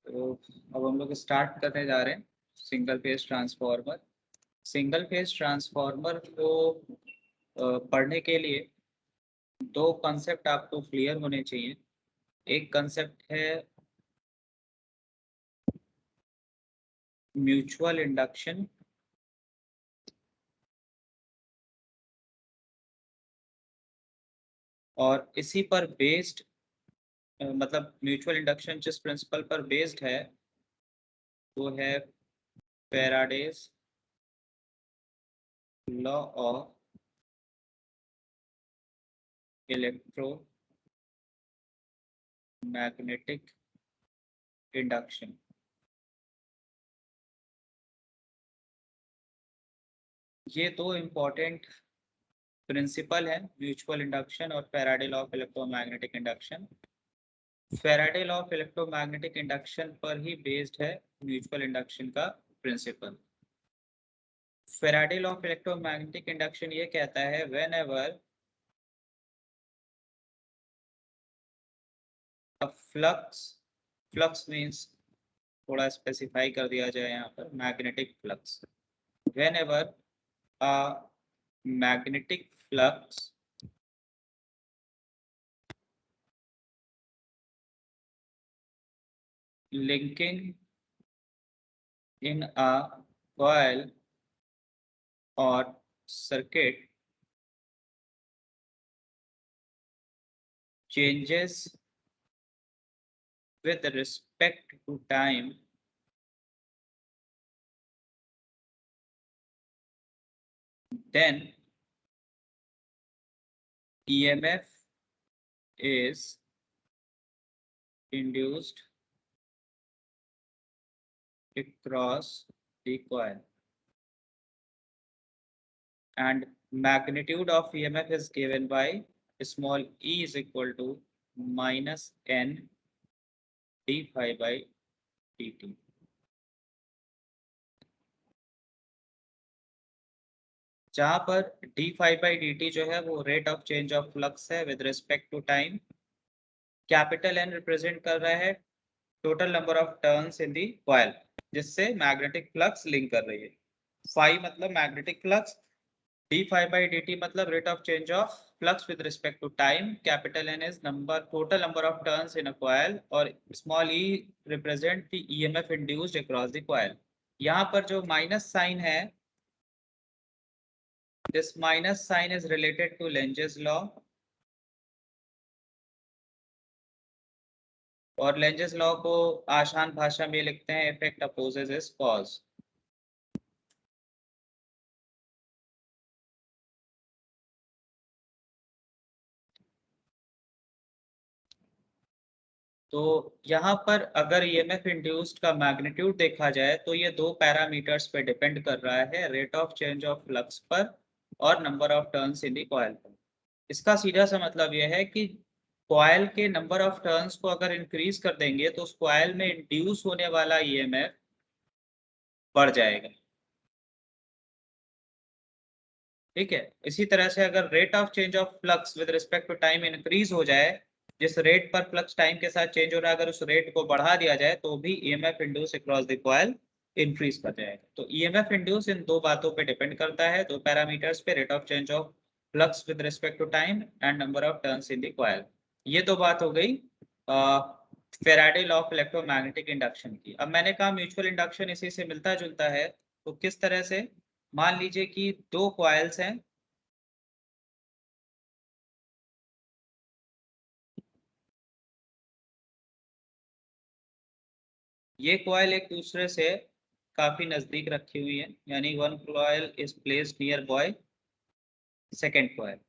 तो अब हम लोग स्टार्ट करने जा रहे हैं single phase transformer. Single phase transformer को पढ़ने के लिए दो कॉन्सेप्ट आपको क्लियर होने चाहिए। एक कॉन्सेप्ट है म्यूचुअल इंडक्शन, और इसी पर बेस्ड मतलब म्यूचुअल इंडक्शन जिस प्रिंसिपल पर बेस्ड है वो है Faraday's law of electromagnetic induction. ये दो इम्पोर्टेंट प्रिंसिपल है, म्यूचुअल इंडक्शन और Faraday law of electromagnetic induction. Faraday law of electromagnetic induction पर ही बेस्ड है म्यूचुअल इंडक्शन का principle. Faraday law of electromagnetic induction ये कहता है whenever flux, flux means थोड़ा स्पेसिफाई कर दिया जाए यहाँ पर, magnetic flux. Whenever a magnetic flux linking in a coil or circuit changes with respect to time, then EMF is induced across the coil, and magnitude of EMF is given by small e is equal to minus n d phi by dt। जहां पर D phi by D T जो है वो rate of change of flux है with respect to time. Capital N represent कर रहा है total number of turns in the coil जिससे मैग्नेटिक फ्लक्स लिंक कर रही है। फाई मतलब magnetic flux, D phi by D T मतलब rate of change of flux with respect to time. Capital N is number total number of turns in a coil और small E represent the EMF induced across the coil. यहाँ पर जो minus sign है, this minus sign is related to Lenge's law, और Lenz's law को आसान भाषा में लिखते हैं इफेक्ट अपोजेस इज कॉज। तो यहाँ पर अगर ईएमएफ इंड्यूस्ड का मैग्नीट्यूड देखा जाए तो ये दो पैरामीटर्स पे डिपेंड कर रहा है, rate of change of flux पर और number of turns in the coil पर। इसका सीधा सा मतलब यह है कि कॉइल के नंबर ऑफ टर्न्स को अगर इंक्रीज कर देंगे तो उस कॉइल में इंड्यूस होने वाला ईएमएफ बढ़ जाएगा। ठीक है, इसी तरह से अगर rate of change of flux with respect to time increase हो जाए, जिस रेट पर फ्लक्स टाइम के साथ चेंज हो रहा है अगर उस रेट को बढ़ा दिया जाए तो भी EMF induce across the coil increase कर जाएगा। तो ईएमएफ इंड्यूस इन दो बातों पे डिपेंड करता है, दो पैरामीटर्स पे, rate of change of flux with respect to time and number of turns in the coil. ये दो बात हो गई Faraday law of electromagnetic induction की। अब मैंने कहा म्यूचुअल इंडक्शन इसी से मिलता जुलता है, तो किस तरह से? मान लीजिए कि दो कॉइल्स हैं, ये कॉइल एक दूसरे से काफी नजदीक रखी हुई है, यानी one coil is placed near by second coil.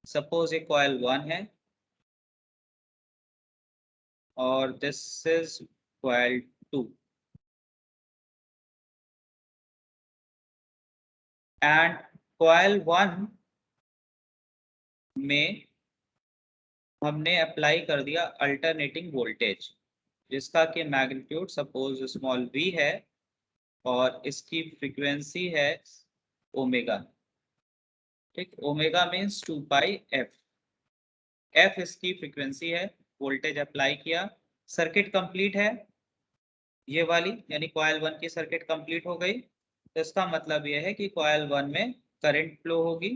Suppose ये कॉइल 1 है और this is coil 2, and coil 1 में हमने अप्लाई कर दिया अल्टरनेटिंग वोल्टेज जिसका कि मैग्नीट्यूड सपोज स्मॉल v है और इसकी फ्रीक्वेंसी है ओमेगा। ठीक, ओमेगा मीन्स 2 पाई एफ, एफ इसकी फ्रीक्वेंसी है। वोल्टेज अप्लाई किया, सर्किट कंप्लीट है। ये वाली, यानी कॉइल 1 की सर्किट कंप्लीट हो गई। तो इसका मतलब ये है कि कॉइल 1 में करंट फ्लो होगी।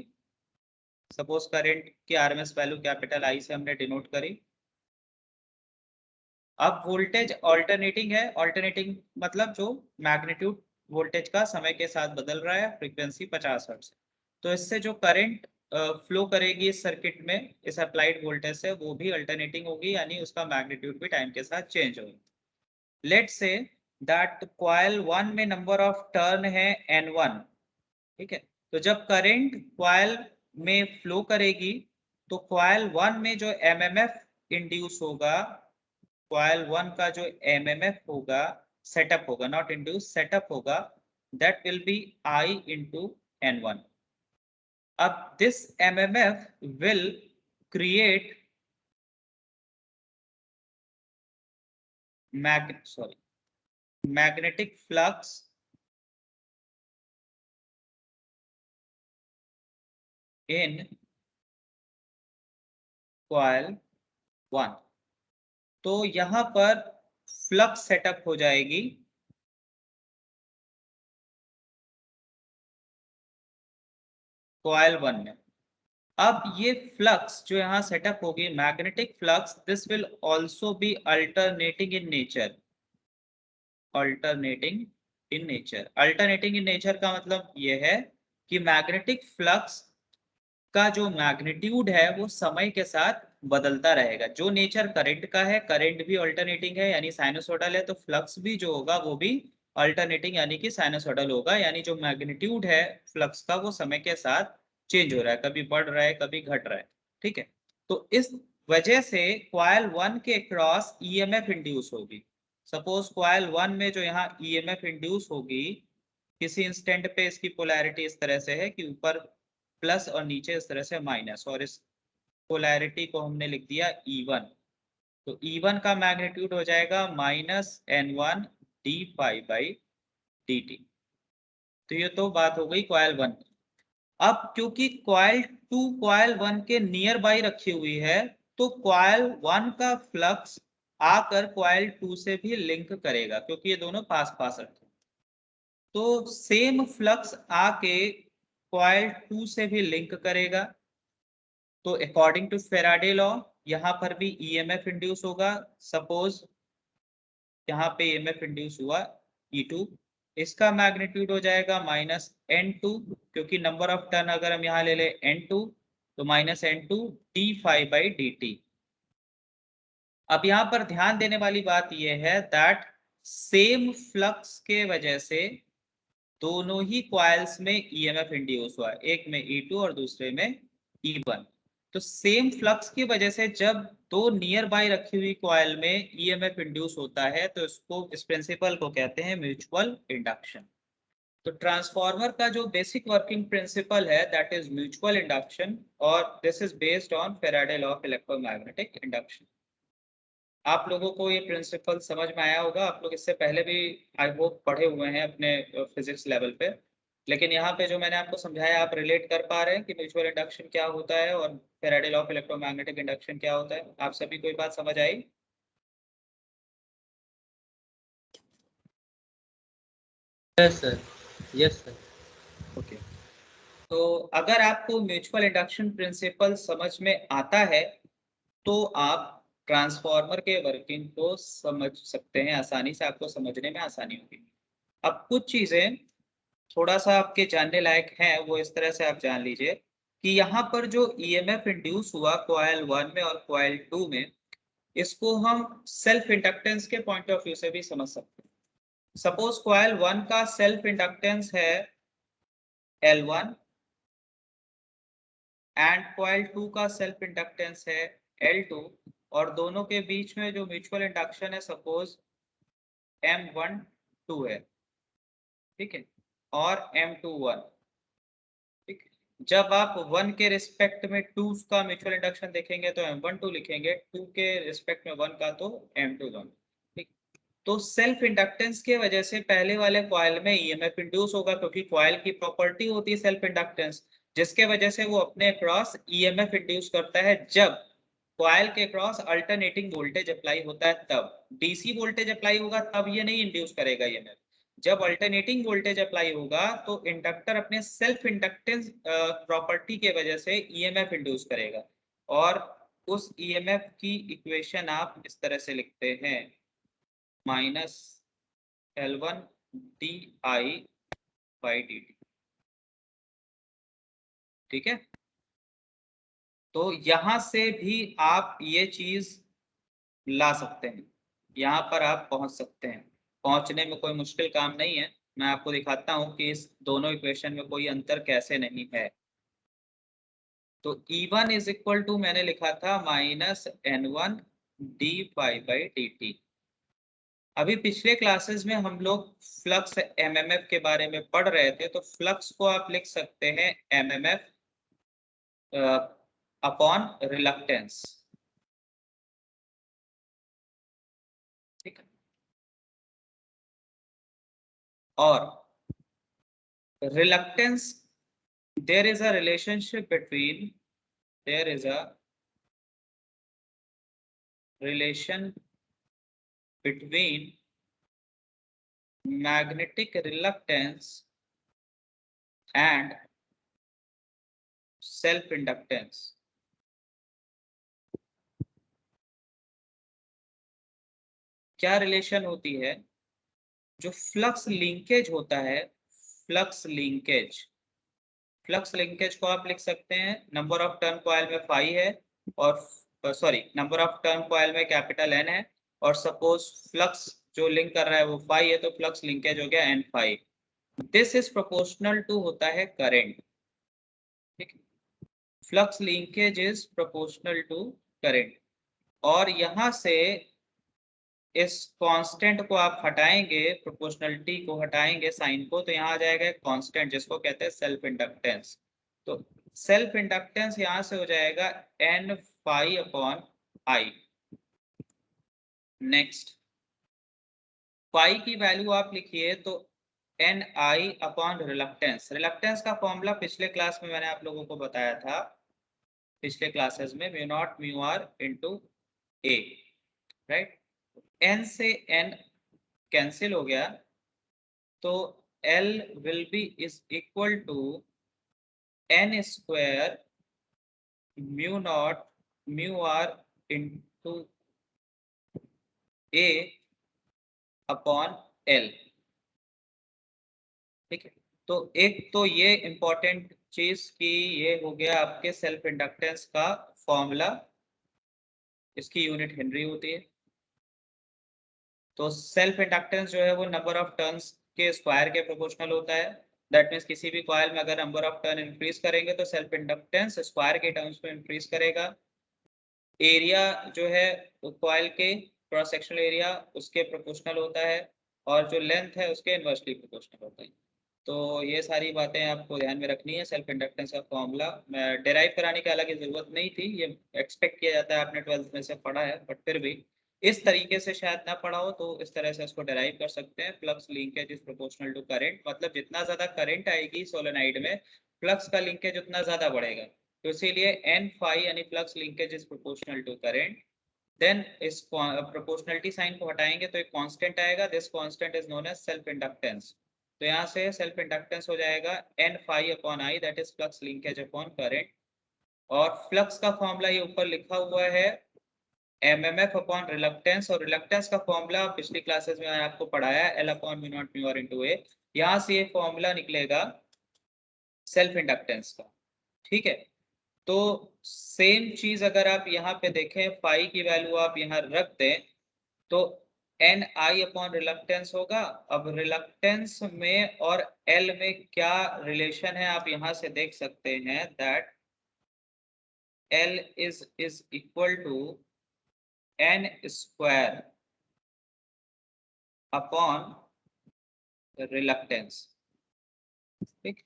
सपोज करंट की आरएमएस वैल्यू कैपिटल आई से हमने डिनोट करी। अब वोल्टेज ऑल्टरनेटिंग है। ऑल्टरनेटिंग मतलब जो मैग्नीट्यूड वोल्टेज का समय के साथ बदल रहा है, फ्रीक्वेंसी 50 हर्ट्ज। तो इससे जो करंट फ्लो करेगी इस सर्किट में इस अप्लाइड वोल्टेज से, वो भी अल्टरनेटिंग होगी, यानी उसका मैग्नीट्यूड भी टाइम के साथ चेंज होगी। लेट्स से दैट कॉइल 1 में नंबर ऑफ टर्न है N1। ठीक है, तो जब करंट कॉइल में फ्लो करेगी तो कॉइल 1 में जो एमएमएफ इंड्यूस होगा, कॉइल 1 का जो एमएमएफ होगा, सेटअप होगा, नॉट इंड्यूस, सेटअप होगा, that will B I into N1। अब this MMF will create magnetic flux in coil 1। तो यहां पर फ्लक्स सेटअप हो जाएगी कॉइल 1 में। अब ये फ्लक्स जो यहाँ सेटअप होगी, magnetic flux, this will also be alternating in nature. Alternating in nature, alternating in nature का मतलब ये है कि मैग्नेटिक फ्लक्स का जो मैग्नीट्यूड है वो समय के साथ बदलता रहेगा। जो नेचर करंट का है, करंट भी अल्टरनेटिंग है यानी साइनोसॉइडल है, तो फ्लक्स भी जो होगा वो भी अल्टरनेटिंग यानी कि साइनोसॉइडल होगा। यानी जो मैग्नीट्यूड है फ्लक्स का वो समय के साथ चेंज हो रहा है, कभी बढ़ रहा है कभी घट रहा है। ठीक है, तो इस वजह से कॉइल 1 के क्रॉस ईएमएफ इंड्यूस होगी। सपोज कॉइल 1 में जो यहाँ ईएमएफ इंड्यूस होगी, किसी इंस्टेंट पे इसकी पोलैरिटी इस तरह से है कि ऊपर प्लस और नीचे इस तरह से माइनस, और इस पोलैरिटी को हमने लिख दिया E1। तो E1 का मैग्नीट्यूड हो जाएगा -N1 D pi by dt। तो ये तो बात हो गई कॉइल 1। अब क्योंकि कॉइल 2 कॉइल 1 के नियर बाई रखी हुई है, तो कॉइल 1 का फ्लक्स आकर कॉइल 2 से भी लिंक करेगा, क्योंकि ये दोनों पास पास रखे। तो सेम फ्लक्स आके कॉइल 2 से भी लिंक करेगा। तो अकॉर्डिंग टू फेराडे लॉ यहाँ पर भी ईएमएफ इंड्यूस होगा। सपोज यहाँ पे ईएमएफ इंड्यूस हुआ E2, इसका मैग्नीट्यूड हो जाएगा -N2, क्योंकि नंबर ऑफ टर्न अगर हम यहाँ ले ले N2, तो -N2 d∅dt। अब यहाँ पर ध्यान देने वाली बात यह है दैट सेम फ्लक्स के वजह से दोनों ही कॉइल्स में ईएमएफ इंड्यूस हुआ, एक में E2 और दूसरे में E1। तो सेम फ्लक्स की वजह से जब दो नियर बाय रखी हुई कॉइल में ईएमएफ इंड्यूस होता है, तो इसको, इस प्रिंसिपल को कहते हैं म्यूचुअल इंडक्शन। तो ट्रांसफार्मर का जो बेसिक वर्किंग प्रिंसिपल है दैट इज म्यूचुअल इंडक्शन, और this is based on Faraday law of electromagnetic induction. आप लोगों को ये प्रिंसिपल समझ में आया होगा, आप लोग इससे पहले भी आई होप पढ़े हुए हैं अपने फिजिक्स लेवल पे। लेकिन यहाँ पे जो मैंने आपको समझाया, आप रिलेट कर पा रहे हैं कि म्यूचुअल इंडक्शन क्या होता है और Faraday law of electromagnetic induction क्या होता है। आप सभी कोई बात समझ आई? Yes sir, yes sir. Okay, तो अगर आपको म्यूचुअल इंडक्शन प्रिंसिपल समझ में आता है तो आप ट्रांसफार्मर के वर्किंग को समझ सकते हैं आसानी से, आपको समझने में आसानी होगी। अब कुछ चीजें थोड़ा सा आपके जानने लायक है, वो इस तरह से आप जान लीजिए कि यहाँ पर जो ईएमएफ इंड्यूस हुआ कॉइल 1 में और कॉइल 2 में, इसको हम सेल्फ इंडक्टेंस के पॉइंट ऑफ व्यू से भी समझ सकते हैं। सपोज कॉइल 1 का सेल्फ इंडक्टेंस है L1 एंड कॉइल 2 का सेल्फ इंडक्टेंस है L2, और दोनों के बीच में जो म्यूचुअल इंडक्शन है सपोज M12 है। ठीक है, और M21। ठीक है, जब आप 1 के रिस्पेक्ट में 2 का म्यूचुअल इंडक्शन देखेंगे तो M12 लिखेंगे, 2 के रिस्पेक्ट में 1 का तो M21। ठीक, तो सेल्फ इंडक्टेंस के वजह से पहले वाले कॉइल में ईएमएफ इंड्यूस होगा, क्योंकि कॉइल की प्रॉपर्टी होती है सेल्फ इंडक्टेंस, जिसके वजह से वो अपने अक्रॉस ईएमएफ इंड्यूस करता है जब कॉइल के क्रॉस अल्टरनेटिंग वोल्टेज अप्लाई होता है तब, डीसी वोल्टेज अप्लाई होगा तब ये नहीं इंड्यूस करेगा ईएमएफ। जब अल्टरनेटिंग वोल्टेज अप्लाई होगा तो इंडक्टर अपने सेल्फ इंडक्टेंस प्रॉपर्टी के वजह से ईएमएफ इंड्यूस करेगा, और उस ईएमएफ की इक्वेशन आप इस तरह से लिखते हैं, माइनस L1 di/dt। ठीक है, तो यहां से भी आप ये चीज ला सकते हैं, यहाँ पर आप पहुंच सकते हैं, पहुंचने में कोई मुश्किल काम नहीं है। मैं आपको दिखाता हूं कि इस दोनों इक्वेशन में कोई अंतर कैसे नहीं है। तो E1 इज इक्वल टू मैंने लिखा था माइनस N1 d/dt। अभी पिछले क्लासेस में हम लोग फ्लक्स एमएमएफ के बारे में पढ़ रहे थे, तो फ्लक्स को आप लिख सकते हैं एमएमएफ अपॉन रिलक्टेंस। ठीक है, और reluctance, there is a relationship between, there is a relation between magnetic reluctance and self inductance। क्या रिलेशन होती है? जो फ्लक्स लिंकेज होता है, फ्लक्स लिंकेज, फ्लक्स लिंकेज को आप लिख सकते हैं नंबर ऑफ टर्न कॉइल में फाई है, और sorry number of turn coil में कैपिटल एन है, और सपोज फ्लक्स जो लिंक कर रहा है वो फाई है, तो फ्लक्स लिंकेज हो गया N phi. This is proportional to होता है करंट। ठीक, flux linkage is proportional to current, और यहां से इस कांस्टेंट को आप हटाएंगे, प्रोपोर्शनलिटी को हटाएंगे साइन को, तो यहाँ आ जाएगा एक कांस्टेंट जिसको कहते हैं सेल्फ इंडक्टेंस। तो सेल्फ इंडक्टेंस यहां से हो जाएगा N phi upon I. Next, phi की वैल्यू आप लिखिए तो N I upon reluctance. Reluctance का फॉर्मूला पिछले क्लास में मैंने आप लोगों को बताया था, पिछले क्लासेस में, mu naught mu r into a, right. N से एन कैंसिल हो गया, तो L will be is equal to n square mu naught mu r into a upon L। ठीक है, तो एक तो ये इंपॉर्टेंट चीज की ये हो गया आपके सेल्फ इंडक्टेंस का फॉर्मूला, इसकी यूनिट हेनरी होती है। तो सेल्फ इंडक्टेंस जो है वो नंबर ऑफ टर्न्स के स्क्वायर के प्रोपोर्शनल होता है। दैट मीन्स किसी भी कॉइल में अगर नंबर ऑफ टर्न इंक्रीज करेंगे तो सेल्फ इंडक्टेंस स्क्वायर के टर्म्स में इंक्रीज करेगा। एरिया जो है कॉइल के क्रॉस सेक्शनल एरिया उसके प्रोपोर्शनल होता है, और जो लेंथ है उसके इनवर्सली प्रोपोर्शनल होता है। तो ये सारी बातें आपको ध्यान में रखनी है। सेल्फ इंडक्टेंस का फॉर्मूला मैं डेराइव कराने की हालांकि जरूरत नहीं थी, ये एक्सपेक्ट किया जाता है, आपने 12th में से पढ़ा है, बट फिर भी इस तरीके से शायद ना पढ़ा हो, तो इस तरह से इसको डेराइव कर सकते हैं। Flux linkage is proportional to current, मतलब जितना ज्यादा करंट आएगी सोलेनाइड में, फ्लक्स का लिंकेज उतना ज्यादा बढ़ेगा, तो इसीलिए एन फाई यानी flux linkage is proportional to current. Then इस प्रोपोर्शनलिटी साइन को हटाएंगे तो एक कांस्टेंट आएगा, this constant is known as self inductance. तो यहाँ से सेल्फ इंडक्टेंस हो जाएगा N phi upon I, that is flux linkage upon current. और फ्लक्स का फॉर्मूला ये ऊपर लिखा हुआ है एमएमएफ अपॉन रिलक्टेंस, और रिलक्टेंस का फॉर्मूला पिछली क्लासेस में मैंने आपको पढ़ाया L upon mu naught mu R into A. यहाँ से ये फॉर्मूला निकलेगा सेल्फ इंडक्टेंस का। ठीक है, तो सेम चीज अगर आप यहाँ पे देखें, फाई की वैल्यू आप यहाँ रख दें तो एन आई अपॉन रिलक्टेंस होगा। अब रिलक्टेंस में और एल में क्या रिलेशन है आप यहाँ से देख सकते हैं, that L is equal to N square upon reluctance. ठीक,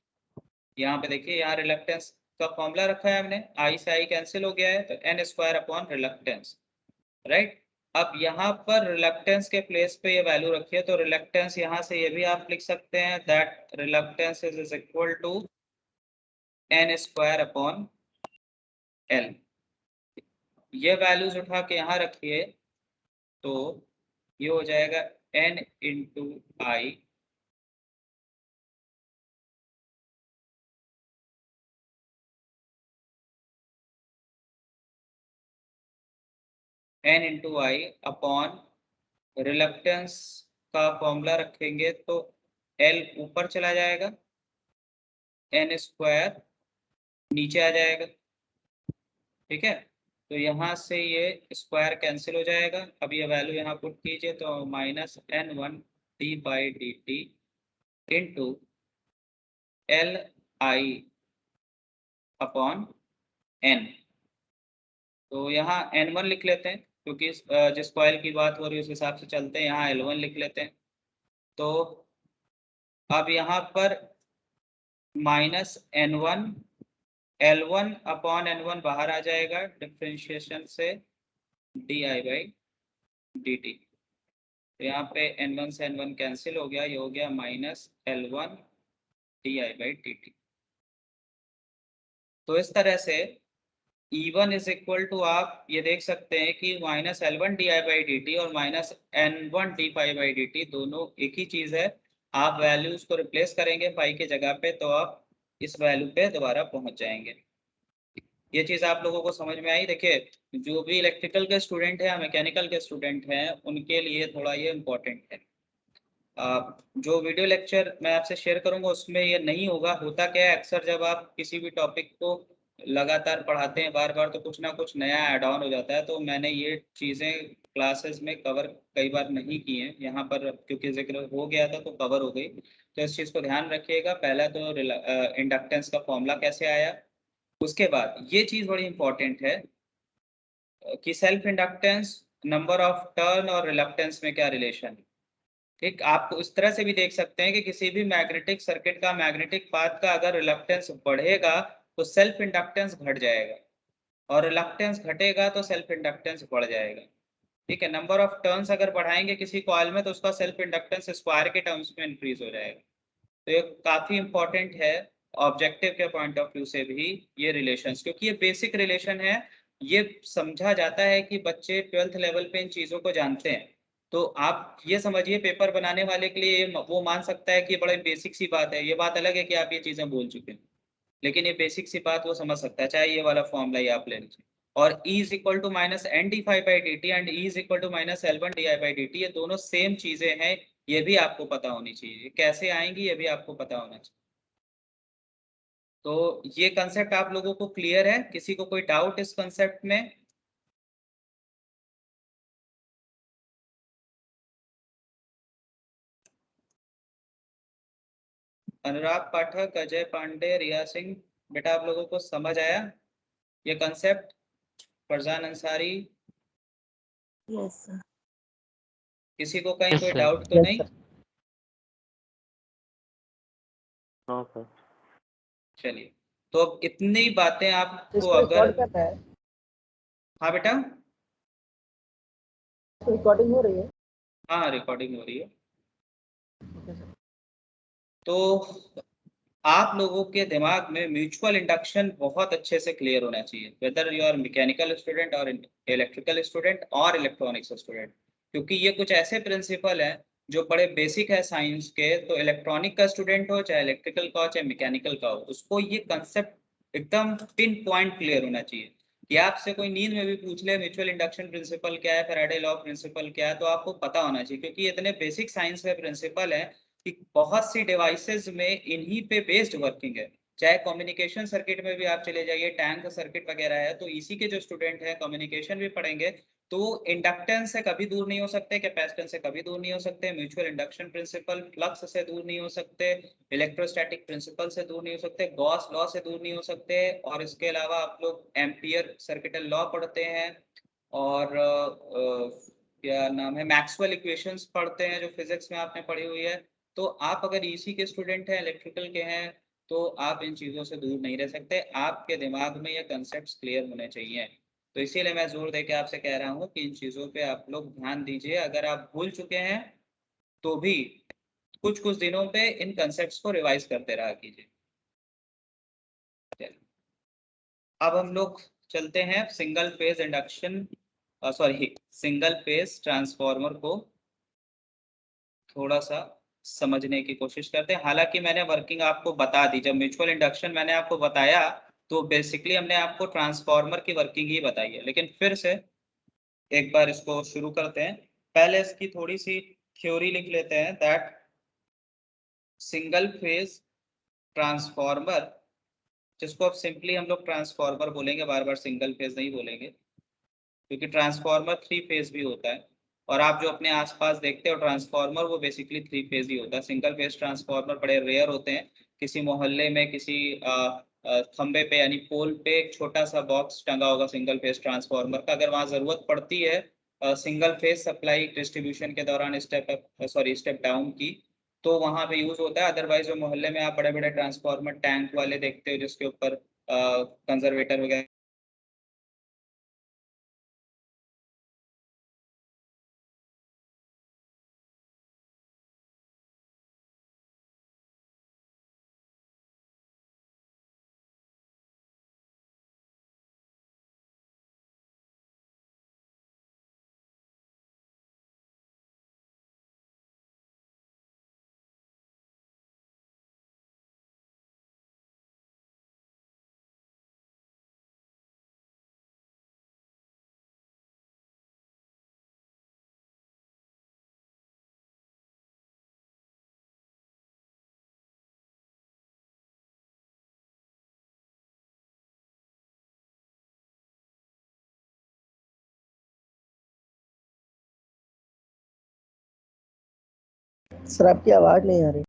यहाँ पे देखिए, यहाँ रिलक्टेंस का फॉर्मूला रखा है हमने, आई से आई कैंसिल हो गया है, तो N square upon reluctance, right. अब यहाँ पर रिलक्टेंस के प्लेस पे ये वैल्यू रखी है, तो रिलक्टेंस यहाँ से ये भी आप लिख सकते हैं that reluctance is equal to N square upon L. ये वैल्यूज उठा के यहाँ रखिए तो ये हो जाएगा n into I n into I upon reluctance का फॉर्मूला रखेंगे तो L ऊपर चला जाएगा, n स्क्वायर नीचे आ जाएगा। ठीक है, तो यहाँ से ये स्क्वायर कैंसिल हो जाएगा। अब ये वैल्यू यहाँ पुट कीजिए तो -n1 d/dt into L I upon n। तो यहाँ n1 लिख लेते हैं क्योंकि जिस कॉइल की बात हो रही है उस हिसाब से चलते हैं, यहाँ L1 लिख लेते हैं। तो अब यहाँ पर -n1 L1 अपॉन n1 बाहर आ जाएगा डिफ्रेंशिएशन से di/dt। तो यहाँ पे n1 से n1 कैंसिल हो गया, ये हो गया -L1 di/dt। तो इस तरह से E1 इज इक्वल टू आप ये देख सकते हैं कि -L1 di/dt और -n1 d/dt दोनों एक ही चीज है। आप वैल्यूज को रिप्लेस करेंगे पाई के जगह पे तो आप इस वैल्यू पे दोबारा पहुंच जाएंगे। ये चीज आप लोगों को समझ में आई? देखिए जो भी इलेक्ट्रिकल के स्टूडेंट है या मैकेनिकल के स्टूडेंट हैं उनके लिए थोड़ा ये इम्पोर्टेंट है। जो वीडियो लेक्चर मैं आपसे शेयर करूंगा उसमें ये नहीं होगा। होता क्या है, अक्सर जब आप किसी भी टॉपिक को लगातार पढ़ाते हैं बार बार तो कुछ ना कुछ नया ऐड ऑन हो जाता है। तो मैंने ये चीज़ें क्लासेस में कवर कई बार नहीं की हैं, यहाँ पर क्योंकि जिक्र हो गया था तो कवर हो गई। तो इस चीज़ को ध्यान रखिएगा। पहला तो इंडक्टेंस का फॉर्मूला कैसे आया, उसके बाद ये चीज़ बड़ी इंपॉर्टेंट है कि self inductance, number of turn और रिलक्टेंस में क्या रिलेशन है। ठीक, आप इस तरह से भी देख सकते हैं कि किसी भी मैग्नेटिक सर्किट का मैग्नेटिक पाथ का अगर रिलक्टेंस बढ़ेगा तो सेल्फ इंडक्टेंस घट जाएगा और रिलक्टेंस घटेगा तो सेल्फ इंडक्टेंस बढ़ जाएगा। ठीक है, नंबर ऑफ टर्न्स अगर बढ़ाएंगे किसी कॉइल में तो उसका सेल्फ इंडक्टेंस स्क्वायर के टर्म्स में इंक्रीज हो जाएगा। तो ये काफी इंपॉर्टेंट है ऑब्जेक्टिव के पॉइंट ऑफ व्यू से भी ये रिलेशंस, क्योंकि ये बेसिक रिलेशन है। ये समझा जाता है कि बच्चे 12th लेवल पे इन चीजों को जानते हैं। तो आप ये समझिए पेपर बनाने वाले के लिए वो मान सकता है कि ये बड़े बेसिक सी बात है। ये बात अलग है कि आप ये चीजें बोल चुके हैं, लेकिन ये बेसिक सी बात वो समझ सकता है, चाहे ये वाला फॉर्मूला ही आप ले लीजिए। और E is equal to -n/dt and E is equal to -L1 di/dt, ये दोनों सेम चीजें हैं। ये भी आपको पता होनी चाहिए, कैसे आएंगी ये भी आपको पता होना चाहिए। तो ये कंसेप्ट आप लोगों को क्लियर है? किसी को कोई डाउट इस कंसेप्ट में? अनुराग पाठक, अजय पांडे, रिया सिंह, बेटा आप लोगों को समझ आया ये concept? Farzan Ansari, yes sir. किसी को कहीं कोई सर। डाउट तो नहीं? No sir. चलिए, तो अब इतनी बातें आपको इसको अगर, रिकॉर्ड कर रहा है, हाँ बेटा, रिकॉर्डिंग हो रही है। हाँ रिकॉर्डिंग हो रही है। Okay sir. तो आप लोगों के दिमाग में म्यूचुअल इंडक्शन बहुत अच्छे से क्लियर होना चाहिए, whether you are mechanical student और इलेक्ट्रिकल स्टूडेंट और इलेक्ट्रॉनिक्स स्टूडेंट, क्योंकि ये कुछ ऐसे प्रिंसिपल हैं जो बड़े बेसिक है साइंस के। तो इलेक्ट्रॉनिक का स्टूडेंट हो चाहे इलेक्ट्रिकल का हो चाहे मैकेनिकल का हो, उसको ये कंसेप्ट एकदम पिन पॉइंट क्लियर होना चाहिए कि आपसे कोई नींद में भी पूछ ले म्यूचुअल इंडक्शन प्रिंसिपल क्या है, फैराडे लॉ प्रिंसिपल क्या है, तो आपको पता होना चाहिए, क्योंकि इतने बेसिक साइंस के प्रिंसिपल है कि बहुत सी डिवाइसेस में इन्हीं पे बेस्ड वर्किंग है। चाहे कम्युनिकेशन सर्किट में भी आप चले जाइए, टैंक सर्किट वगैरह है, तो इसी के जो स्टूडेंट हैं कम्युनिकेशन भी पढ़ेंगे तो इंडक्टेंस से कभी दूर नहीं हो सकते, कैपेसिटेंस से कभी दूर नहीं हो सकते, म्यूचुअल इंडक्शन प्रिंसिपल फ्लक्स से दूर नहीं हो सकते, इलेक्ट्रोस्टैटिक प्रिंसिपल से दूर नहीं हो सकते, गॉस लॉ से दूर नहीं हो सकते। और इसके अलावा आप लोग एम्पियर सर्किटल लॉ पढ़ते हैं और क्या नाम है, मैक्सवेल इक्वेशंस पढ़ते हैं जो फिजिक्स में आपने पढ़ी हुई है। तो आप अगर ईसी के स्टूडेंट हैं, इलेक्ट्रिकल के हैं, तो आप इन चीज़ों से दूर नहीं रह सकते। आपके दिमाग में ये कंसेप्ट क्लियर होने चाहिए। तो इसीलिए मैं जोर देके आपसे कह रहा हूँ कि इन चीज़ों पे आप लोग ध्यान दीजिए। अगर आप भूल चुके हैं तो भी कुछ कुछ दिनों पे इन कंसेप्ट्स को रिवाइज करते रहा कीजिए। अब हम लोग चलते हैं single phase induction single phase transformer को थोड़ा सा समझने की कोशिश करते हैं। हालांकि मैंने वर्किंग आपको बता दी, जब म्यूचुअल इंडक्शन मैंने आपको बताया तो बेसिकली हमने आपको ट्रांसफॉर्मर की वर्किंग ही बताई है, लेकिन फिर से एक बार इसको शुरू करते हैं। पहले इसकी थोड़ी सी थ्योरी लिख लेते हैं। दैट सिंगल फेज ट्रांसफॉर्मर, जिसको अब सिंपली हम लोग ट्रांसफॉर्मर बोलेंगे, बार बार सिंगल फेज नहीं बोलेंगे, क्योंकि ट्रांसफॉर्मर थ्री फेज भी होता है और आप जो अपने आसपास देखते हो ट्रांसफॉर्मर वो बेसिकली थ्री फेज ही होता है। सिंगल फेज ट्रांसफॉर्मर बड़े रेयर होते हैं। किसी मोहल्ले में किसी खंबे पे यानी पोल पे एक छोटा सा बॉक्स टंगा होगा सिंगल फेज ट्रांसफॉर्मर का, अगर वहां जरूरत पड़ती है सिंगल फेज सप्लाई डिस्ट्रीब्यूशन के दौरान स्टेप डाउन की, तो वहां पे यूज होता है। अदरवाइज जो मोहल्ले में आप बड़े बड़े ट्रांसफॉर्मर टैंक वाले देखते हो जिसके ऊपर कंजर्वेटर वगैरह सर आपकी आवाज नहीं आ रही।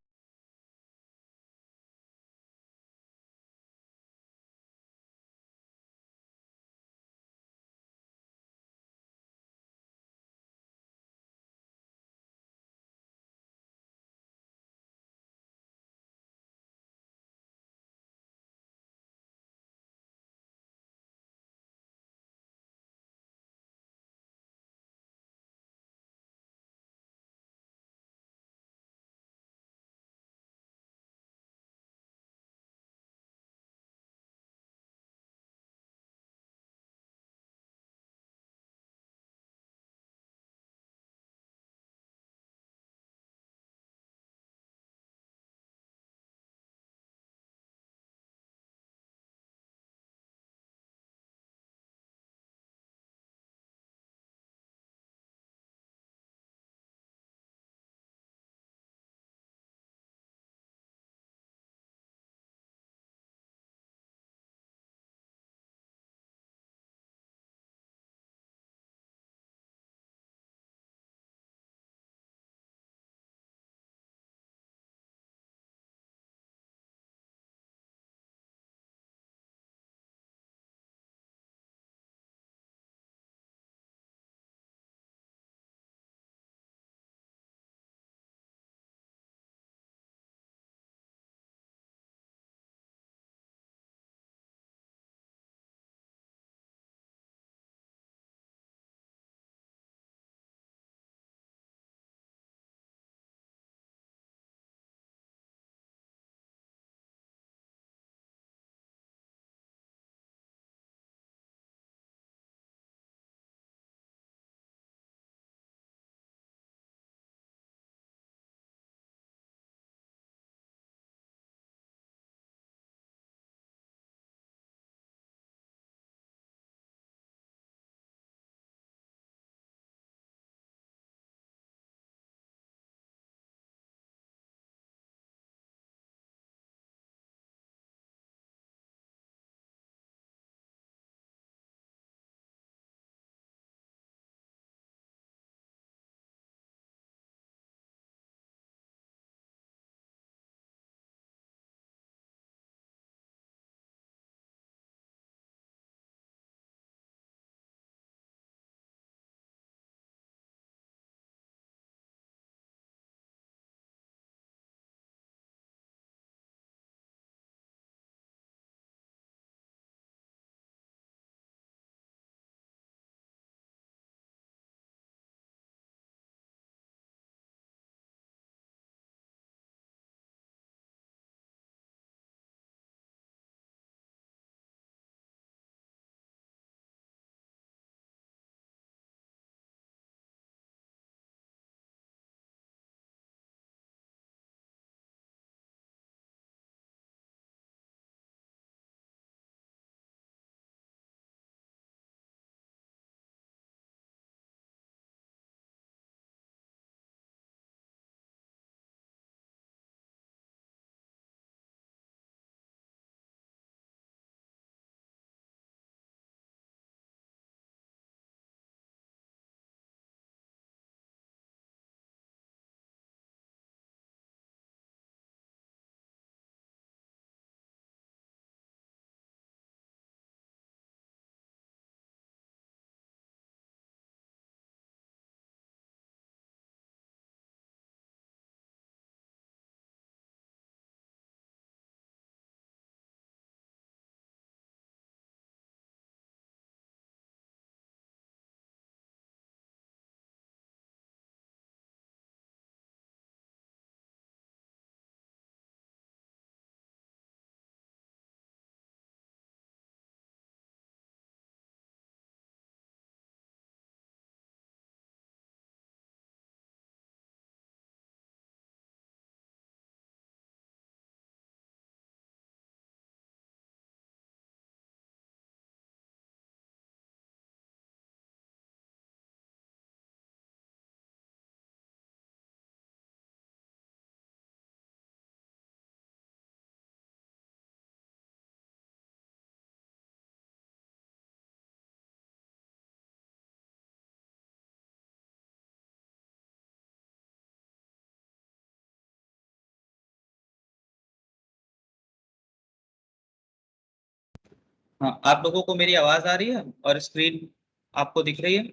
हाँ, आप लोगों को मेरी आवाज आ रही है और स्क्रीन आपको दिख रही है,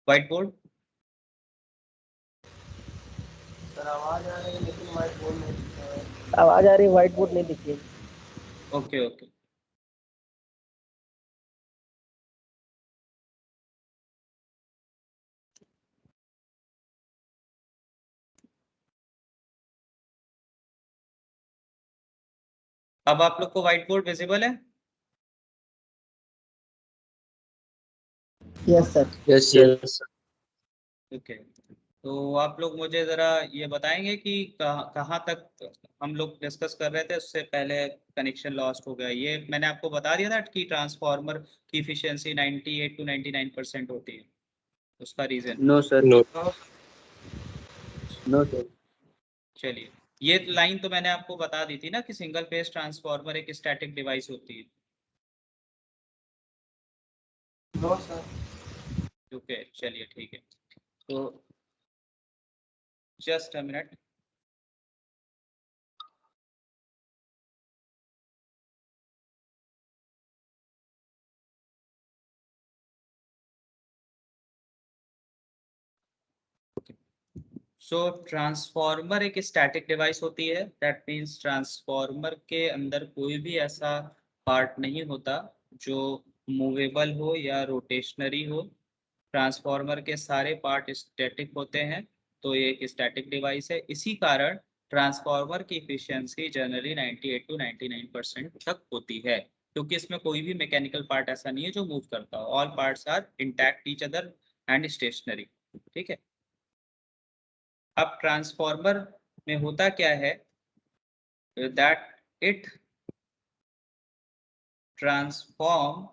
व्हाइट बोर्ड? सर आवाज आ रही है लेकिन व्हाइट बोर्ड नहीं दिख रहा है। आवाज आ रही है, व्हाइट बोर्ड नहीं दिख रही। Okay okay. अब आप लोग को व्हाइट बोर्ड विजिबल है? Yes sir. Yes yes. Okay, तो आप लोग मुझे जरा ये बताएंगे कि कहाँ तक हम लोग डिस्कस कर रहे थे, उससे पहले कनेक्शन लॉस्ट हो गया। ये मैंने आपको बता दिया था कि ट्रांसफार्मर की इफिशियंसी 98 to 99% होती है, उसका reason. No sir. No no sir. चलिए, ये लाइन तो मैंने आपको बता दी थी ना कि सिंगल फेज ट्रांसफार्मर एक स्टैटिक डिवाइस होती है। No sir. ओके चलिए ठीक है, तो just a minute. So transformer एक स्टैटिक डिवाइस होती है, दैट मींस ट्रांसफार्मर के अंदर कोई भी ऐसा पार्ट नहीं होता जो मूवेबल हो या रोटेशनरी हो। ट्रांसफार्मर के सारे पार्ट स्टैटिक होते हैं, तो ये एक स्टैटिक डिवाइस है। इसी कारण ट्रांसफार्मर की इफिशियंसी जनरली 98 to 99% तक होती है, क्योंकि इसमें कोई भी मैकेनिकल पार्ट ऐसा नहीं है जो मूव करता हो। All parts are intact each other and stationary. ठीक है, अब ट्रांसफार्मर में होता क्या है, that it transform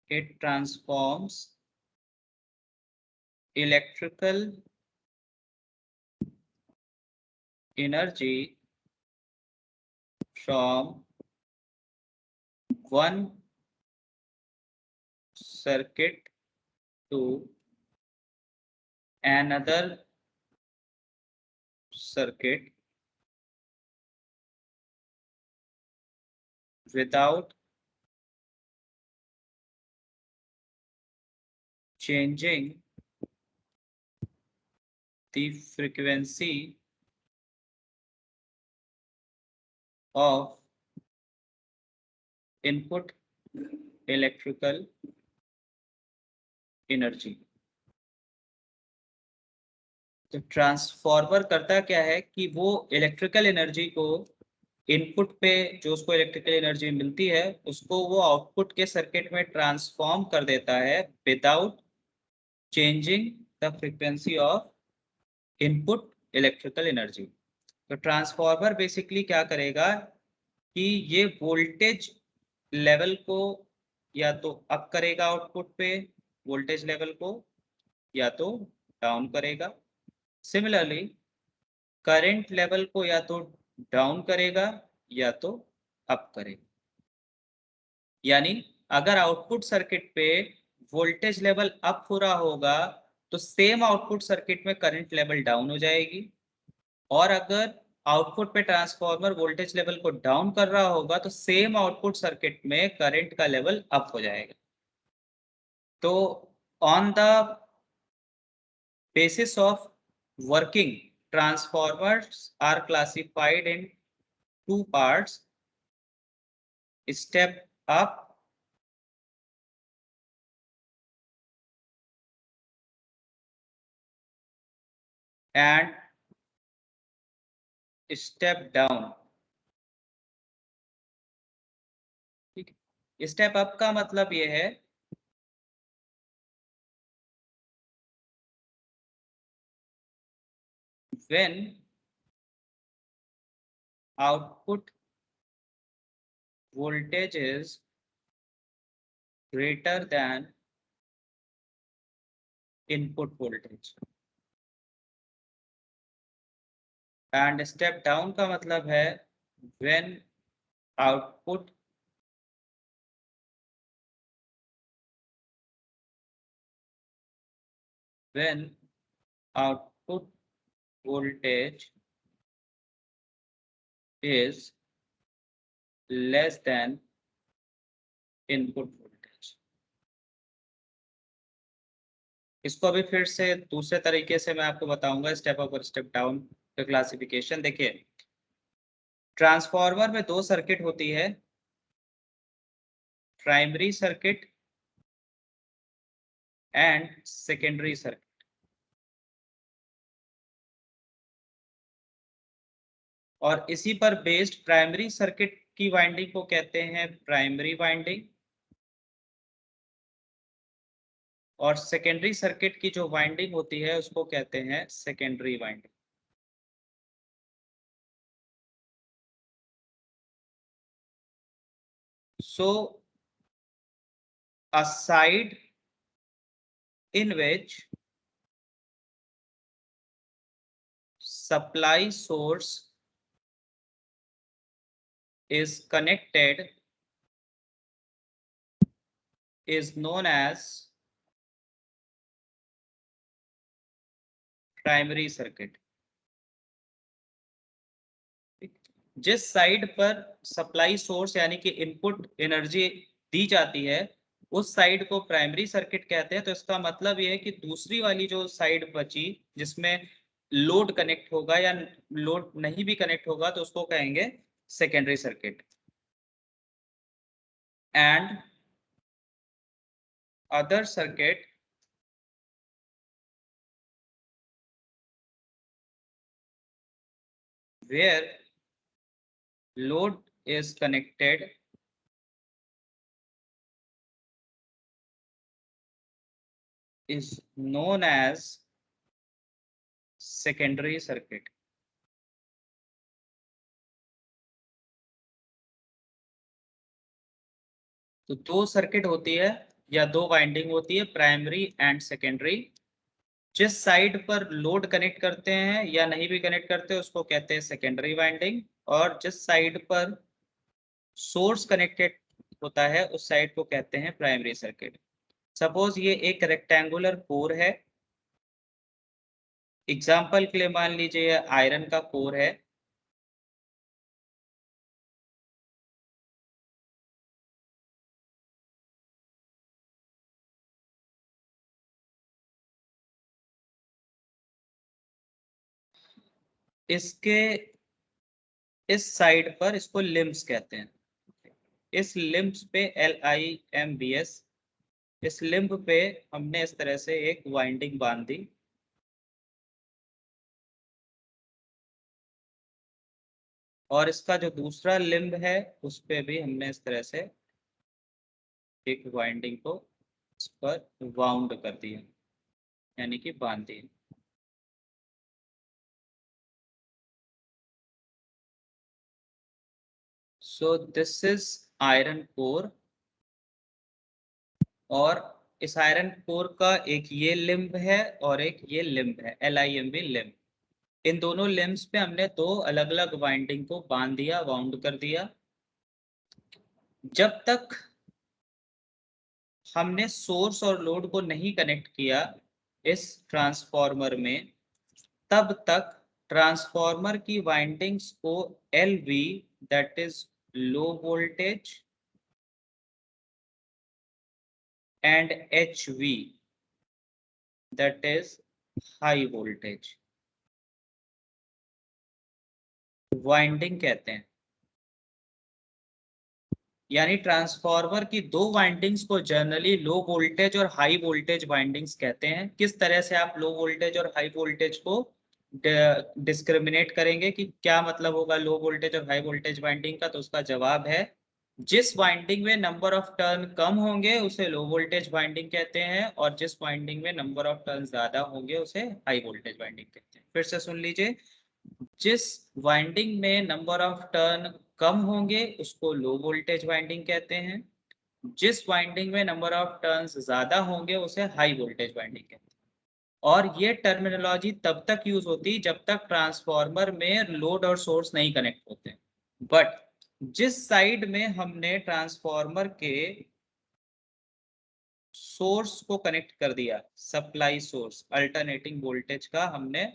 it transforms electrical energy from one circuit to another circuit without changing the frequency of input electrical energy। तो ट्रांसफार्मर करता क्या है कि वो इलेक्ट्रिकल एनर्जी को इनपुट पे, जो उसको इलेक्ट्रिकल एनर्जी मिलती है, उसको वो आउटपुट के सर्किट में ट्रांसफॉर्म कर देता है without changing the frequency of input electrical energy. तो ट्रांसफार्मर बेसिकली क्या करेगा कि ये वोल्टेज लेवल को या तो अप करेगा आउटपुट पे वोल्टेज लेवल को, या तो डाउन करेगा। सिमिलरली करंट लेवल को या तो डाउन करेगा या तो अप करेगा। यानी अगर आउटपुट सर्किट पे वोल्टेज लेवल अप हो रहा होगा तो सेम आउटपुट सर्किट में करंट लेवल डाउन हो जाएगी, और अगर आउटपुट पे ट्रांसफार्मर वोल्टेज लेवल को डाउन कर रहा होगा तो सेम आउटपुट सर्किट में करंट का लेवल अप हो जाएगा। तो on the basis of working, transformers are classified in two parts: step up and step down। ठीक है, स्टेप अप का मतलब ये है when output voltage is greater than input voltage, and step down का मतलब है when output voltage is less than input voltage. इसको अभी फिर से दूसरे तरीके से मैं आपको बताऊंगा, स्टेप अप और स्टेप डाउन का क्लासिफिकेशन। देखिए, ट्रांसफार्मर में दो सर्किट होती है, primary circuit and secondary circuit. और इसी पर बेस्ड प्राइमरी सर्किट की वाइंडिंग को कहते हैं प्राइमरी वाइंडिंग, और सेकेंडरी सर्किट की जो वाइंडिंग होती है उसको कहते हैं secondary winding. So a side in which supply source is connected is known as primary circuit. जिस साइड पर सप्लाई सोर्स यानी कि इनपुट एनर्जी दी जाती है उस साइड को प्राइमरी सर्किट कहते हैं। तो इसका मतलब यह है कि दूसरी वाली जो साइड बची जिसमें लोड कनेक्ट होगा या लोड नहीं भी कनेक्ट होगा तो उसको कहेंगे secondary circuit. And other circuit where load is connected is known as secondary circuit। तो दो सर्किट होती है या दो वाइंडिंग होती है, प्राइमरी एंड सेकेंडरी। जिस साइड पर लोड कनेक्ट करते हैं या नहीं भी कनेक्ट करते उसको कहते हैं सेकेंडरी वाइंडिंग, और जिस साइड पर सोर्स कनेक्टेड होता है उस साइड को कहते हैं प्राइमरी सर्किट। सपोज ये एक रेक्टेंगुलर कोर है, एग्जाम्पल के लिए मान लीजिए आयरन का कोर है। इसके इस साइड पर इसको लिम्स कहते हैं। इस लिम्स पे LIMBS, इस लिम्ब पे हमने इस तरह से एक वाइंडिंग बांध दी, और इसका जो दूसरा लिम्ब है उस पे भी हमने इस तरह से एक वाइंडिंग को इस पर वाउंड कर दिया यानी कि बांध दिया। So this is iron core, और इस आयरन कोर का एक ये लिम्ब है और एक ये लिम्ब है, LIMB लिम्ब। इन दोनों लिम्स पे हमने दो अलग अलग वाइंडिंग को बांध दिया, वाउंड कर दिया। जब तक हमने सोर्स और लोड को नहीं कनेक्ट किया इस ट्रांसफार्मर में, तब तक ट्रांसफार्मर की वाइंडिंग्स को LV that is low voltage and HV that is high voltage winding कहते हैं। यानी ट्रांसफार्मर की दो वाइंडिंग्स को जनरली लो वोल्टेज और हाई वोल्टेज वाइंडिंग्स कहते हैं। किस तरह से आप लो वोल्टेज और हाई वोल्टेज को डिस्क्रिमिनेट करेंगे कि क्या मतलब होगा लो वोल्टेज और हाई वोल्टेज वाइंडिंग का, तो उसका जवाब है जिस वाइंडिंग में नंबर ऑफ टर्न कम होंगे उसे लो वोल्टेज वाइंडिंग कहते हैं, और जिस वाइंडिंग में नंबर ऑफ टर्न ज्यादा होंगे उसे हाई वोल्टेज वाइंडिंग कहते हैं। फिर से सुन लीजिए, जिस वाइंडिंग में नंबर ऑफ टर्न कम होंगे उसको लो वोल्टेज वाइंडिंग कहते हैं, जिस वाइंडिंग में नंबर ऑफ टर्न्स ज्यादा होंगे उसे हाई वोल्टेज वाइंडिंग कहते हैं। और ये टर्मिनोलॉजी तब तक यूज होती जब तक ट्रांसफार्मर में लोड और सोर्स नहीं कनेक्ट होते। बट जिस साइड में हमने ट्रांसफार्मर के सोर्स को कनेक्ट कर दिया, सप्लाई सोर्स अल्टरनेटिंग वोल्टेज का हमने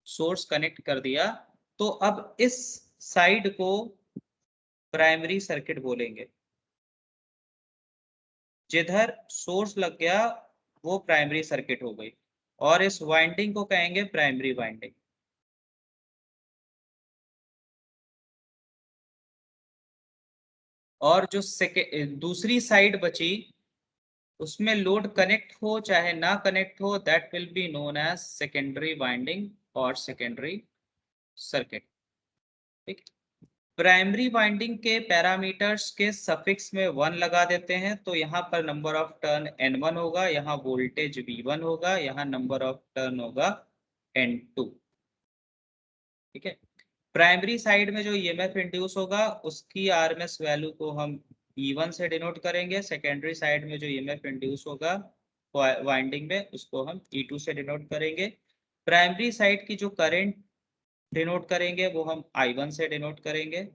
सोर्स कनेक्ट कर दिया, तो अब इस साइड को प्राइमरी सर्किट बोलेंगे। जिधर सोर्स लग गया वो प्राइमरी सर्किट हो गई, और इस वाइंडिंग को कहेंगे प्राइमरी वाइंडिंग। और जो दूसरी साइड बची उसमें लोड कनेक्ट हो चाहे ना कनेक्ट हो, that will be known as secondary winding और सेकेंडरी सर्किट। ठीक। प्राइमरी वाइंडिंग के पैरामीटर्स के सफिक्स में 1 लगा देते हैं, तो यहाँ पर नंबर ऑफ टर्न N1 होगा, यहाँ वोल्टेज V1 होगा, यहाँ नंबर ऑफ टर्न होगा N2। ठीक है। प्राइमरी साइड में जो ईएमएफ इंड्यूस होगा उसकी आरएमएस वैल्यू को हम E1 से डिनोट करेंगे। सेकेंडरी साइड में जो ईएमएफ इंड्यूस होगा वाइंडिंग में उसको हम E2 से डिनोट करेंगे। प्राइमरी साइड की जो करंट डिनोट करेंगे वो हम I1 से डिनोट करेंगे।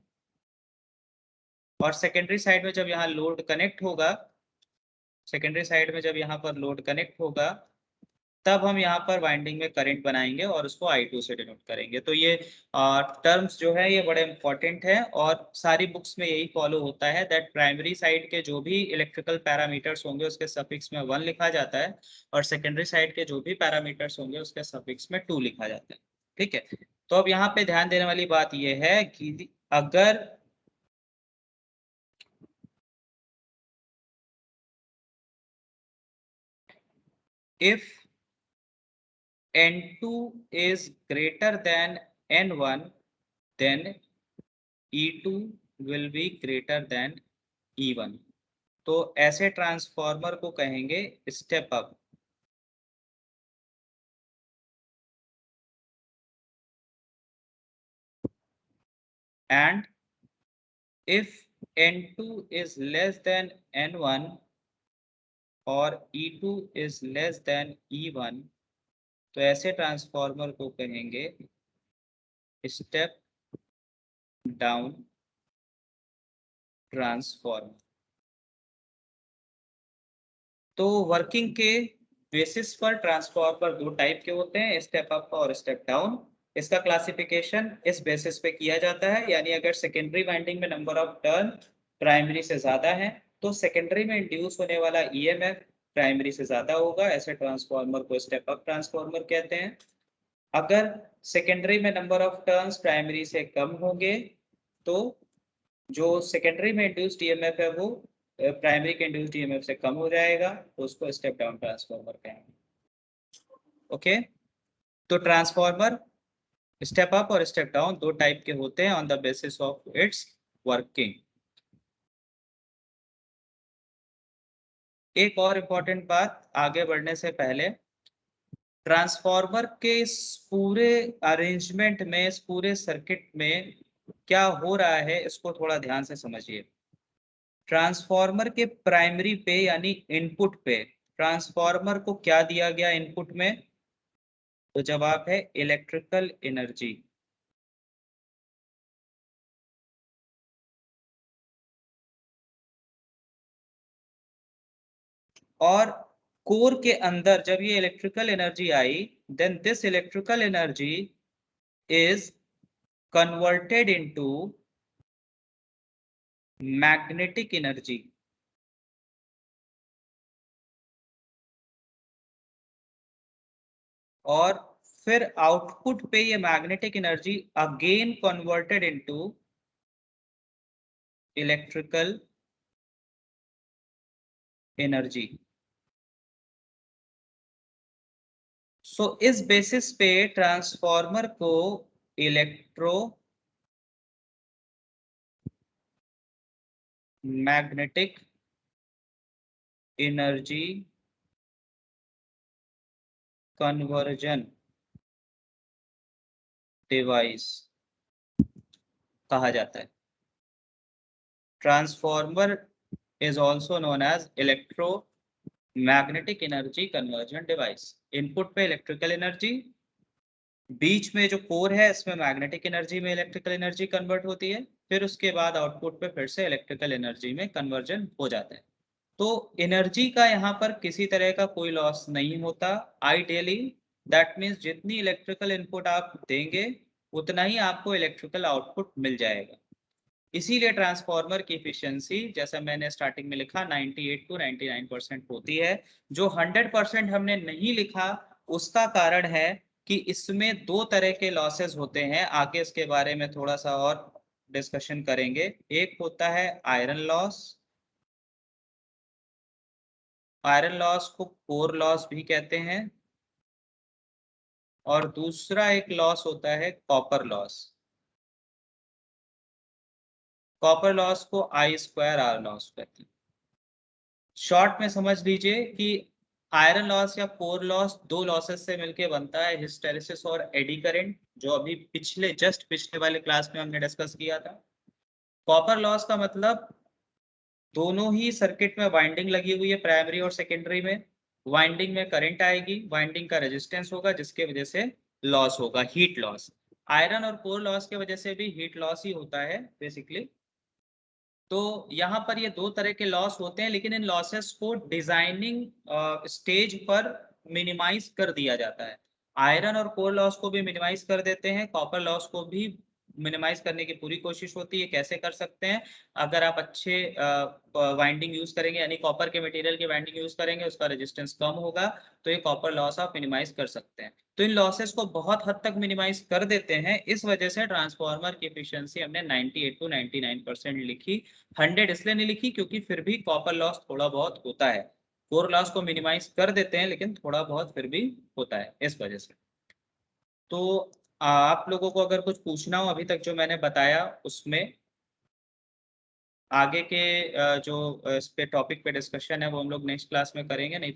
और सेकेंडरी साइड में जब यहाँ लोड कनेक्ट होगा, सेकेंडरी साइड में जब यहाँ पर लोड कनेक्ट होगा तब हम यहाँ पर वाइंडिंग में करंट बनाएंगे और उसको I2 से डिनोट करेंगे। तो ये टर्म्स जो है ये बड़े इंपॉर्टेंट है, और सारी बुक्स में यही फॉलो होता है दैट प्राइमरी साइड के जो भी इलेक्ट्रिकल पैरामीटर्स होंगे उसके सफिक्स में 1 लिखा जाता है, और सेकेंडरी साइड के जो भी पैरामीटर्स होंगे उसके सफिक्स में 2 लिखा जाता है। ठीक है। तो अब यहाँ पे ध्यान देने वाली बात यह है कि अगर if N2 is greater than N1, then E2 will be greater than E1। तो ऐसे ट्रांसफॉर्मर को कहेंगे step up. And if N2 is less than N1 और E2 is less than E1, तो ऐसे ट्रांसफॉर्मर को कहेंगे स्टेप डाउन ट्रांसफॉर्मर। तो वर्किंग के बेसिस पर ट्रांसफॉर्मर 2 टाइप के होते हैं, स्टेप अप और स्टेप डाउन। इसका क्लासिफिकेशन इस बेसिस पे किया जाता है, यानी अगर सेकेंडरी वाइंडिंग में नंबर ऑफ टर्न प्राइमरी से ज्यादा है तो सेकेंडरी में इंड्यूस होने वाला ईएमएफ प्राइमरी से ज्यादा होगा, ऐसे ट्रांसफॉर्मर को स्टेप अप ट्रांसफॉर्मर कहते हैं। अगर सेकेंडरी में नंबर ऑफ टर्न्स प्राइमरी से कम होंगे तो जो सेकेंडरी में इंड्यूस्ड ईएमएफ है वो प्राइमरी के इंड्यूस्ड ईएमएफ से कम हो जाएगा, तो उसको स्टेप डाउन ट्रांसफॉर्मर कहेंगे। ओके। तो ट्रांसफॉर्मर स्टेप अप और स्टेप डाउन 2 टाइप के होते हैं on the basis of its working. एक और इम्पोर्टेंट बात आगे बढ़ने से पहले, ट्रांसफॉर्मर के इस पूरे अरेंजमेंट में, इस पूरे सर्किट में क्या हो रहा है इसको थोड़ा ध्यान से समझिए। ट्रांसफॉर्मर के प्राइमरी पे यानी इनपुट पे ट्रांसफॉर्मर को क्या दिया गया इनपुट में? तो जवाब है इलेक्ट्रिकल एनर्जी। और कोर के अंदर जब ये इलेक्ट्रिकल एनर्जी आई, then this electrical energy is converted into magnetic energy. और फिर आउटपुट पे ये magnetic energy again converted into electrical energy. So इस बेसिस पे ट्रांसफॉर्मर को electro magnetic energy conversion device कहा जाता है। Transformer is also known as electromagnetic energy conversion device। Input पे इलेक्ट्रिकल एनर्जी, बीच में जो कोर है इसमें मैग्नेटिक एनर्जी में इलेक्ट्रिकल एनर्जी कन्वर्ट होती है, फिर उसके बाद आउटपुट पे फिर से इलेक्ट्रिकल एनर्जी में कन्वर्जन हो जाता है। तो एनर्जी का यहाँ पर किसी तरह का कोई लॉस नहीं होता आइडियली। दैट मीन्स जितनी इलेक्ट्रिकल इनपुट आप देंगे उतना ही आपको इलेक्ट्रिकल आउटपुट मिल जाएगा। इसीलिए ट्रांसफार्मर की एफिशिएंसी जैसा मैंने स्टार्टिंग में लिखा 98 to 99% होती है। जो 100% हमने नहीं लिखा उसका कारण है कि इसमें दो तरह के लॉसेस होते हैं, आगे इसके बारे में थोड़ा सा और डिस्कशन करेंगे। एक होता है आयरन लॉस, आयरन लॉस को कोर लॉस भी कहते हैं, और दूसरा एक लॉस होता है कॉपर लॉस। कॉपर लॉस को I²R लॉस कहते हैं। शॉर्ट में समझ लीजिए कि आयरन लॉस या कोर लॉस दो लॉसेस से मिलके बनता है, हिस्टेरेसिस और एडी करंट, जो अभी जस्ट पिछले वाले क्लास में हमने डिस्कस किया था। कॉपर लॉस का मतलब दोनों ही सर्किट में वाइंडिंग लगी हुई है, प्राइमरी और सेकेंडरी में। वाइंडिंग में करंट आएगी, वाइंडिंग का रेजिस्टेंस होगा, जिसके वजह से लॉस होगा, हीट लॉस। आयरन और कोर लॉस की वजह से भी हीट लॉस ही होता है बेसिकली। तो यहाँ पर ये दो तरह के लॉस होते हैं, लेकिन इन लॉसेस को डिजाइनिंग स्टेज पर मिनिमाइज कर दिया जाता है। आयरन और कोर लॉस को भी मिनिमाइज कर देते हैं, कॉपर लॉस को भी मिनिमाइज करने की पूरी कोशिश होती है। कैसे कर सकते हैं? अगर आप अच्छे वाइंडिंग यूज करेंगे, यानी कॉपर के मटेरियल की वाइंडिंग यूज करेंगे, उसका रेजिस्टेंस कम होगा, तो ये कॉपर लॉस आप मिनिमाइज कर सकते हैं। तो इन लॉसेस को बहुत हद तक मिनिमाइज कर देते हैं, इस वजह से ट्रांसफार्मर की एफिशिएंसी हमने 98 to 99% लिखी। 100 इसलिए नहीं लिखी क्योंकि फिर भी कॉपर लॉस थोड़ा बहुत होता है। कोर लॉस को मिनिमाइज कर देते हैं, लेकिन थोड़ा बहुत फिर भी होता है इस वजह से। तो आप लोगों को अगर कुछ पूछना हो अभी तक जो मैंने बताया उसमें, आगे के जो इस पे टॉपिक पे डिस्कशन है वो हम लोग नेक्स्ट क्लास में करेंगे। नहीं